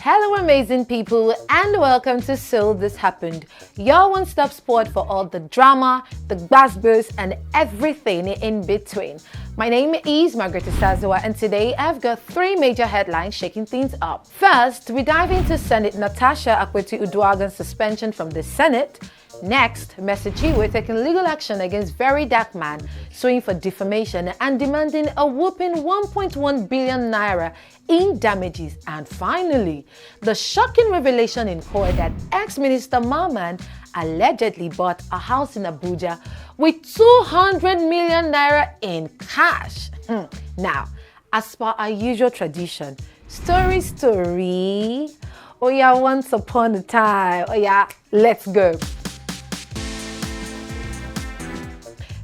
Hello amazing people and welcome to So This Happened, your one-stop spot for all the drama, the buzzbuzz and everything in between. My name is Margaret Isazua and today I've got three major headlines shaking things up. First, we dive into Senator Natasha Akpoti-Uduaghan's suspension from the Senate. Next, Messi Chinwo taking legal action against very dark man, suing for defamation and demanding a whopping 1.1 billion naira in damages. And finally, the shocking revelation in court that ex-minister Mamman allegedly bought a house in Abuja with 200 million naira in cash. Now, as per our usual tradition, story. Oh yeah, once upon a time. Oh yeah, let's go.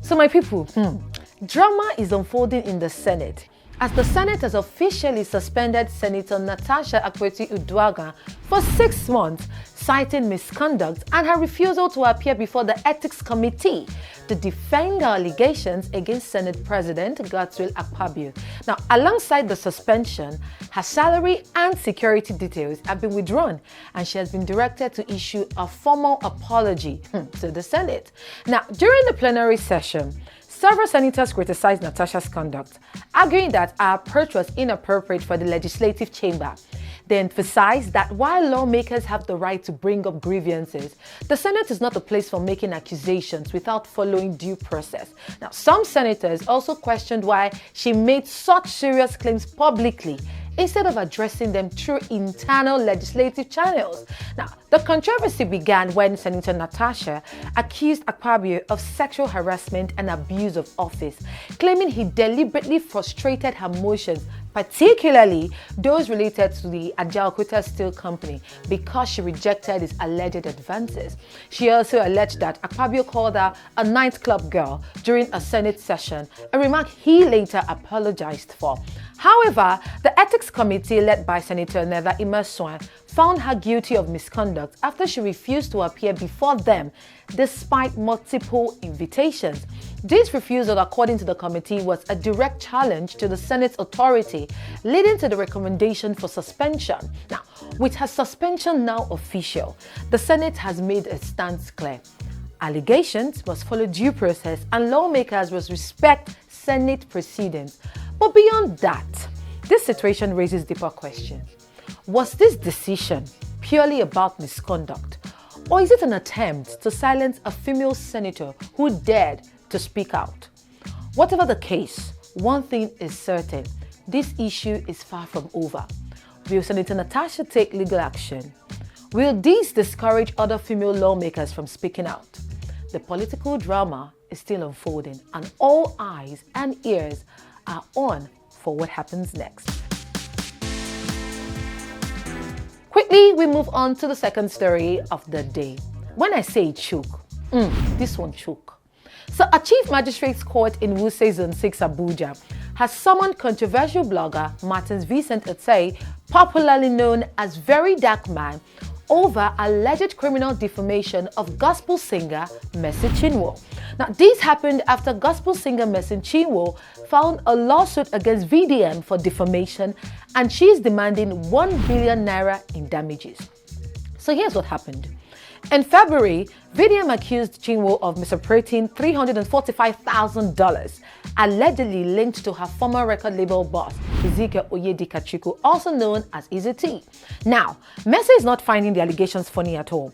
So my people, drama is unfolding in the Senate as the Senate has officially suspended Senator Natasha Akpoti-Uduaghan for 6 months, citing misconduct and her refusal to appear before the Ethics Committee to defend the allegations against Senate President Godswill Akpabio. Now, alongside the suspension, her salary and security details have been withdrawn and she has been directed to issue a formal apology to the Senate. Now, during the plenary session, several senators criticized Natasha's conduct, arguing that her approach was inappropriate for the legislative chamber. They emphasized that while lawmakers have the right to bring up grievances, the Senate is not a place for making accusations without following due process. Now, some senators also questioned why she made such serious claims publicly instead of addressing them through internal legislative channels. Now, the controversy began when Senator Natasha accused Akpabio of sexual harassment and abuse of office, claiming he deliberately frustrated her motions, particularly those related to the Ajaokuta Steel Company, because she rejected his alleged advances. She also alleged that Akpabio called her a nightclub girl during a Senate session, a remark he later apologized for. However, the Ethics Committee led by Senator Natasha Akpoti-Uduaghan found her guilty of misconduct after she refused to appear before them despite multiple invitations. This refusal, according to the committee, was a direct challenge to the Senate's authority, leading to the recommendation for suspension. Now, with her suspension now official, the Senate has made its stance clear. Allegations must follow due process and lawmakers must respect Senate proceedings. But beyond that, this situation raises deeper questions. Was this decision purely about misconduct, or is it an attempt to silence a female senator who dared to speak out? Whatever the case, one thing is certain: this issue is far from over. Will Senator Natasha take legal action? Will this discourage other female lawmakers from speaking out? The political drama is still unfolding, and all eyes and ears are on for what happens next. Quickly, we move on to the second story of the day. When I say choke, this one choke. So a Chief Magistrate's Court in Wuse Zone 6 Abuja has summoned controversial blogger Martins Vincent Etsay, popularly known as Very Dark Man, over alleged criminal defamation of gospel singer Messi Chinwo. Now, this happened after gospel singer Messi Chinwo filed a lawsuit against VDM for defamation, and she is demanding 1 billion naira in damages. So here's what happened. In February, VDM accused Chinwo of misappropriating $345,000, allegedly linked to her former record label boss, Ezekiel Oyedikachuku, also known as Easy T. Now, Messi is not finding the allegations funny at all.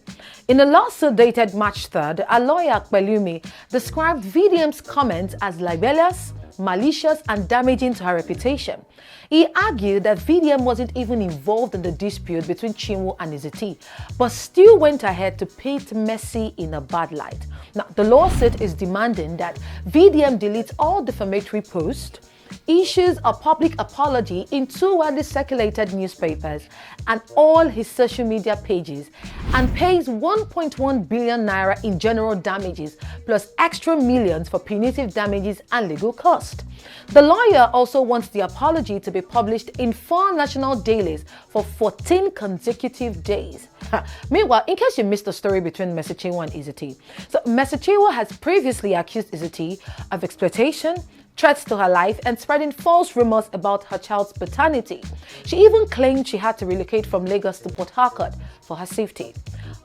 In a lawsuit dated March 3rd, a lawyer, Akpelumi, described VDM's comments as libelous, malicious, and damaging to her reputation. He argued that VDM wasn't even involved in the dispute between Chinwo and Izzy, but still went ahead to paint Messi in a bad light. Now, the lawsuit is demanding that VDM deletes all defamatory posts, issues a public apology in 2 widely circulated newspapers and all his social media pages, and pays 1.1 billion naira in general damages plus extra millions for punitive damages and legal costs. The lawyer also wants the apology to be published in 4 national dailies for 14 consecutive days. Meanwhile, in case you missed the story between Messi Chinwo and Izzy T, so Messi Chinwo has previously accused Izzy T of exploitation, threats to her life, and spreading false rumors about her child's paternity. She even claimed she had to relocate from Lagos to Port Harcourt for her safety.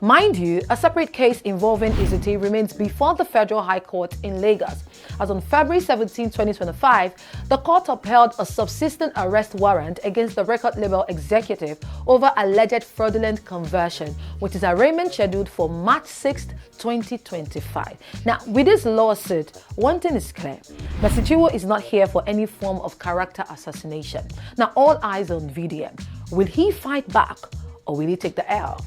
Mind you, a separate case involving Izute remains before the Federal High Court in Lagos, as on February 17, 2025, the court upheld a subsistent arrest warrant against the record label executive over alleged fraudulent conversion, with his arraignment scheduled for March 6, 2025. Now, with this lawsuit, one thing is clear: Mercy Chinwo is not here for any form of character assassination. Now, all eyes on VDM. Will he fight back or will he take the L?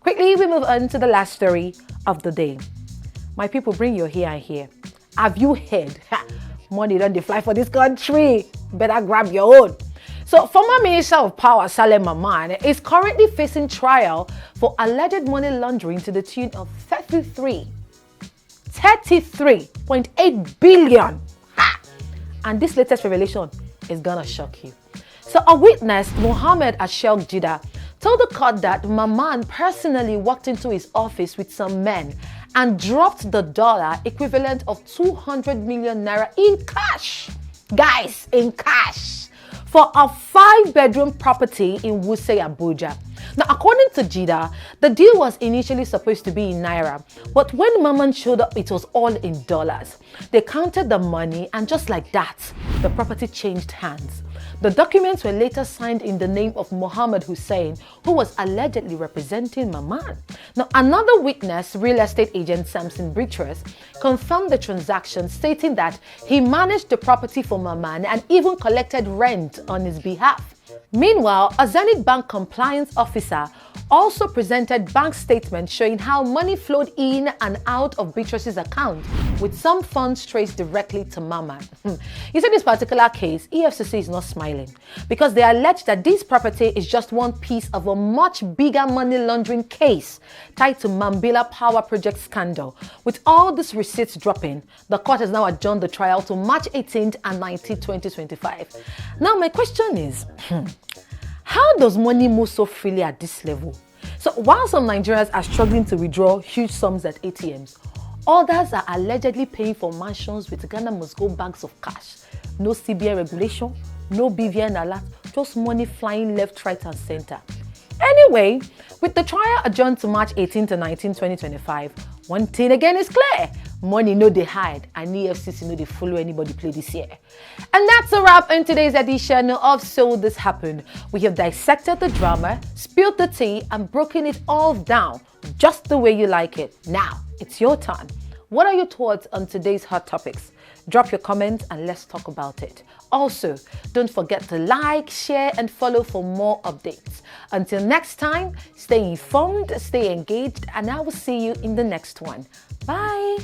Quickly, we move on to the last story of the day. My people, bring your here and here. Have you heard? Money don't fly for this country. Better grab your own. So, former Minister of Power Saleh Mamman is currently facing trial for alleged money laundering to the tune of 33.8 billion. Ha! And this latest revelation is gonna shock you. So, a witness, Mohammed Ashel Jida, told the court that Mamman personally walked into his office with some men and dropped the dollar equivalent of 200 million naira in cash. Guys, in cash. For a 5-bedroom property in Wuse, Abuja. Now, according to Jida, the deal was initially supposed to be in naira, but when Mamman showed up, it was all in dollars. They counted the money, and just like that, the property changed hands. The documents were later signed in the name of Mohammed Hussein, who was allegedly representing Mamman. Now, another witness, real estate agent Samson Britres, confirmed the transaction, stating that he managed the property for Mamman and even collected rent on his behalf. Meanwhile, a Zenith Bank compliance officer also presented bank statements showing how money flowed in and out of Beatrice's account, with some funds traced directly to Mamman. You see, this particular case, EFCC is not smiling because they allege that this property is just one piece of a much bigger money laundering case tied to Mambila Power Project scandal. With all these receipts dropping, the court has now adjourned the trial to March 18th and 19th, 2025. Now, my question is, how does money move so freely at this level? So while some Nigerians are struggling to withdraw huge sums at ATMs, others are allegedly paying for mansions with Ghana must go bags of cash. No CBN regulation, no BVN alert, just money flying left, right and center. Anyway, with the trial adjourned to March 18 to 19, 2025, one thing again is clear: money no they hide, and EFCC no they follow anybody play this year. And that's a wrap in today's edition of So This Happened. We have dissected the drama, spilled the tea, and broken it all down just the way you like it. Now, it's your turn. What are your thoughts on today's hot topics? Drop your comments and let's talk about it. Also, don't forget to like, share, and follow for more updates. Until next time, stay informed, stay engaged, and I will see you in the next one. Bye.